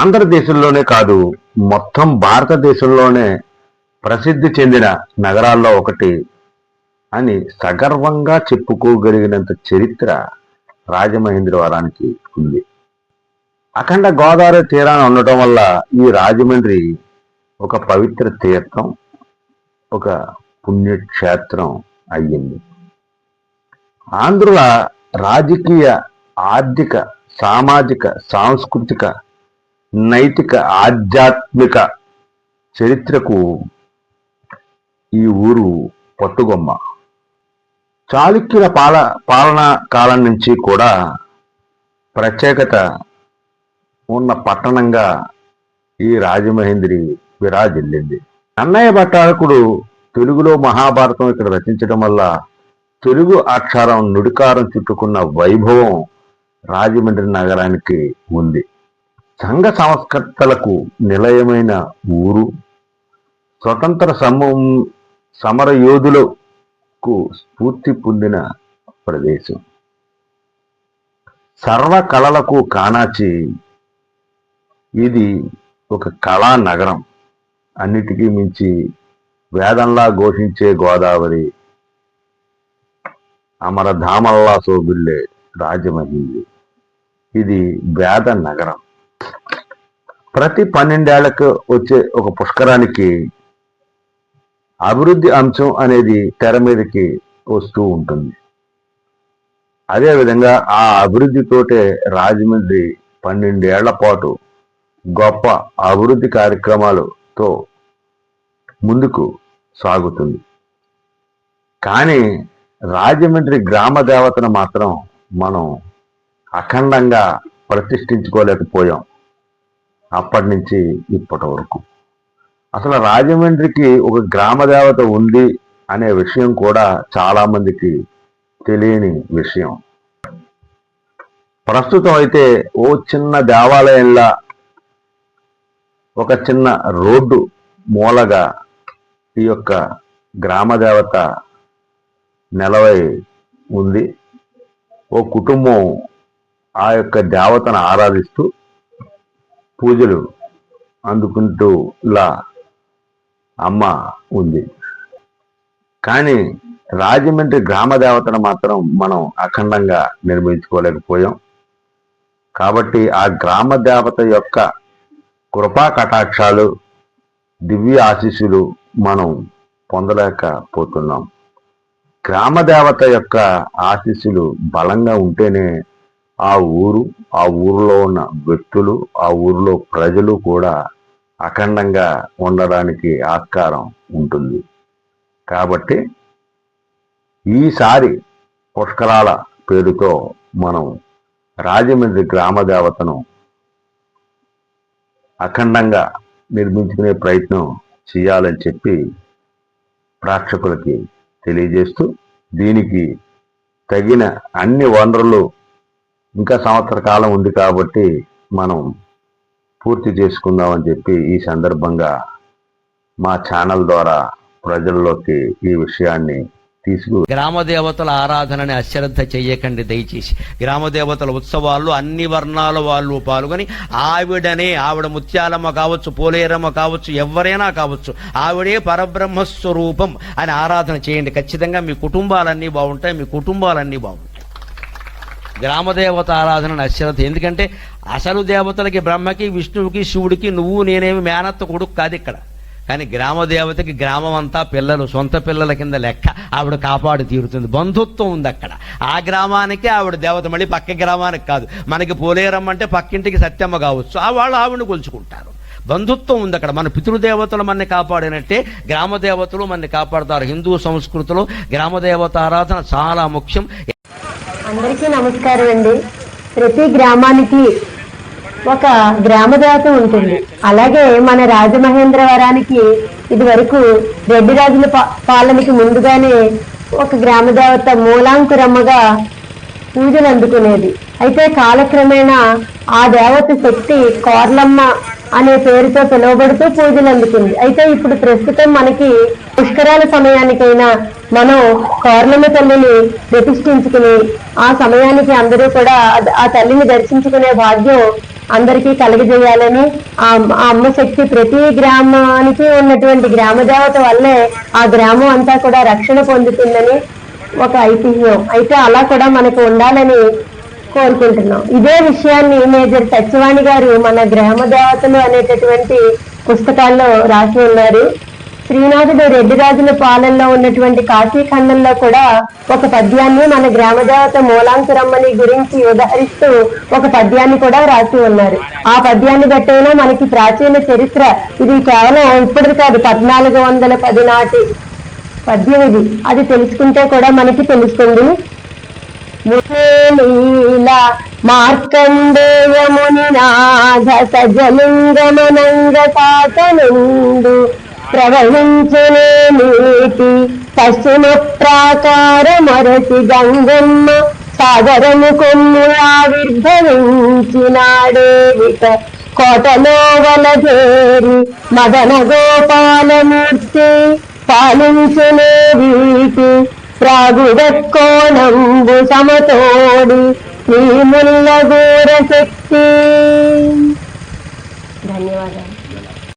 ఆంధ్రదేశంలోనే కాదు, మొత్తం భారతదేశంలోనే ప్రసిద్ధి చెందిన నగరాల్లో ఒకటి అని సగర్వంగా చెప్పుకోగలిగినంత చరిత్ర రాజమహేంద్రవరానికి ఉంది. అఖండ గోదావరి తీరాన ఉండటం వల్ల ఈ రాజమండ్రి ఒక పవిత్ర తీర్థం, ఒక పుణ్యక్షేత్రం అయ్యింది. ఆంధ్రుల రాజకీయ, ఆర్థిక, సామాజిక, సాంస్కృతిక, నైతిక, ఆధ్యాత్మిక చరిత్రకు ఈ ఊరు పట్టుగొమ్మ. చాళుక్యుల పాలనా కాలం నుంచి కూడా ప్రత్యేకత ఉన్న పట్టణంగా ఈ రాజమహేంద్రి విరాజిల్లింది. నన్నయ్య భట్టారకుడు తెలుగులో మహాభారతం ఇక్కడ రచించడం వల్ల తెలుగు అక్షరం, నుడికారం చుట్టుకున్న వైభవం రాజమండ్రి నగరానికి ఉంది. సంఘ సంస్కర్తలకు నిలయమైన ఊరు, స్వతంత్ర సమర యోధులకు స్ఫూర్తి పొందిన ప్రదేశం, సర్వ కళలకు కానాచి. ఇది ఒక కళా నగరం. అన్నిటికీ మించి వేదంలా ఘోషించే గోదావరి, అమరధామల్లా శోభిల్లే రాజమహేంద్రి. ఇది వేద నగరం. ప్రతి 12 ఏళ్లకు వచ్చే ఒక పుష్కరానికి అభివృద్ధి అంశం అనేది తెర మీదకి వస్తూ ఉంటుంది. అదేవిధంగా ఆ అభివృద్ధితోటే రాజమండ్రి 12 ఏళ్ల పాటు గొప్ప అభివృద్ధి కార్యక్రమాలతో ముందుకు సాగుతుంది. కానీ రాజమండ్రి గ్రామ దేవతను మాత్రం మనం అఖండంగా ప్రతిష్ఠించుకోలేకపోయాం అప్పటి నుంచి ఇప్పటి వరకు. అసలు రాజమండ్రికి ఒక గ్రామ దేవత ఉంది అనే విషయం కూడా చాలా మందికి తెలియని విషయం. ప్రస్తుతం అయితే ఓ చిన్న దేవాలయంలా, ఒక చిన్న రోడ్డు మూలగా ఈ యొక్క గ్రామ దేవత నెలవై ఉంది. ఓ కుటుంబం ఆ యొక్క దేవతను ఆరాధిస్తూ పూజలు అందుకుంటూలా అమ్మ ఉంది. కానీ రాజమండ్రి గ్రామ దేవతను మాత్రం మనం అఖండంగా నిర్మించుకోలేకపోయాం. కాబట్టి ఆ గ్రామ దేవత యొక్క కృపా కటాక్షాలు, దివ్య ఆశీస్సులు మనం పొందలేకపోతున్నాం. గ్రామ దేవత యొక్క ఆశీస్సులు బలంగా ఉంటేనే ఆ ఊరిలో ఉన్న వ్యక్తులు, ఆ ఊరిలో ప్రజలు కూడా అఖండంగా ఉండడానికి ఆస్కారం ఉంటుంది. కాబట్టి ఈసారి పుష్కరాల పేరుతో మనం రాజమండ్రి గ్రామ దేవతను అఖండంగా నిర్మించుకునే ప్రయత్నం చేయాలని చెప్పి ప్రేక్షకులకి తెలియజేస్తూ, దీనికి తగిన అన్ని వనరులు ఇంకా సంవత్సర కాలం ఉంది కాబట్టి మనం పూర్తి చేసుకుందామని చెప్పి ఈ సందర్భంగా మా ఛానల్ ద్వారా ప్రజల్లోకి ఈ విషయాన్ని గ్రామ దేవతల ఆరాధనని అశ్రద్ధ చెయ్యకండి దయచేసి. గ్రామ దేవతల ఉత్సవాల్లో అన్ని వర్ణాల వాళ్ళు పాల్గొని ఆవిడ ముత్యాలమ్మ కావచ్చు, పోలేరమ్మ కావచ్చు, ఎవరైనా కావచ్చు, ఆవిడే పరబ్రహ్మస్వరూపం అని ఆరాధన చేయండి. ఖచ్చితంగా మీ కుటుంబాలన్నీ బాగుంటాయి, మీ కుటుంబాలన్నీ బాగుంటాయి. గ్రామదేవత ఆరాధన అశ్రద్ధ. ఎందుకంటే అసలు దేవతలకి బ్రహ్మకి, విష్ణువుకి, శివుడికి నువ్వు నేనేమి మేనత్త కొడుకు కాదు ఇక్కడ. కానీ గ్రామదేవతకి గ్రామం అంతా పిల్లలు, సొంత పిల్లల కింద లెక్క. ఆవిడ కాపాడు తీరుతుంది. బంధుత్వం ఉంది అక్కడ. ఆ గ్రామానికి ఆవిడ దేవత, మళ్ళీ పక్క గ్రామానికి కాదు. మనకి పోలేరమ్మ అంటే పక్కింటికి సత్యమ్మ కావచ్చు, వాళ్ళు ఆవిడని కొలుచుకుంటారు. బంధుత్వం ఉంది అక్కడ. మన పితృదేవతలు మనని కాపాడినట్టే గ్రామదేవతలు మనని కాపాడుతారు. హిందూ సంస్కృతిలో గ్రామదేవత ఆరాధన చాలా ముఖ్యం. అందరికీ నమస్కారం అండి. ప్రతి గ్రామానికి ఒక గ్రామదేవత ఉంటుంది. అలాగే మన రాజమహేంద్రవరానికి ఇది వరకు రెడ్డి రాజుల పాలనకి ముందుగానే ఒక గ్రామదేవత మూలాంకురమ్మగా పూజలు అందుకునేది. అయితే కాలక్రమేణా ఆ దేవత శక్తి కోర్లమ్మ అనే పేరుతో పిలువబడుతూ పూజలు అందుకుంది. అయితే ఇప్పుడు ప్రస్తుతం మనకి పుష్కరాల సమయానికైనా మనం కోర్లమ్మ తల్లిని ప్రతిష్ఠించుకుని ఆ సమయానికి అందరూ కూడా ఆ తల్లిని దర్శించుకునే భాగ్యం అందరికీ కలగజేయాలని ఆ అమ్మ శక్తి ప్రతి గ్రామానికి ఉన్నటువంటి గ్రామ దేవత వల్లే ఆ గ్రామం అంతా కూడా రక్షణ పొందుతుందని ఒక ఐతిహ్యం. అయితే అలా కూడా మనకు ఉండాలని కోరుకుంటున్నాం. ఇదే విషయాన్ని మేజర్ సత్యవాణి గారు మన గ్రామ దేవతలు అనేటటువంటి పుస్తకాల్లో రాసి ఉన్నారు. శ్రీనాథుడు రెడ్డి రాజుల పాలనలో ఉన్నటువంటి కాశీఖండంలో కూడా ఒక పద్యాన్ని మన గ్రామదేవత మూలాంకురమ్మని గురించి ఉదహరిస్తూ ఒక పద్యాన్ని కూడా రాసి ఉన్నారు. ఆ పద్యాన్ని బట్టైనా మనకి ప్రాచీన చరిత్ర, ఇది కేవలం ఇప్పుడు కాదు 1410 నాటి పద్యం ఇది. అది తెలుసుకుంటే కూడా మనకి తెలుస్తుంది. ముఖేలీలా మార్కండేయముని నాథ సజలింగమనంగ సాతనుండు ప్రవహించునే నీటి పశ్చిమ ప్రాకార మరసి గంగమ్మ సాగరము కొమ్ము ఆవిర్భవించినాడేవిక కోటలో వలదేరి మదన గోపాలమూర్తి పాలించునే వీటి ప్రాగుదక్కోణంబు సమతోడి నీ ముల్లగూర శక్తి. ధన్యవాదాలు.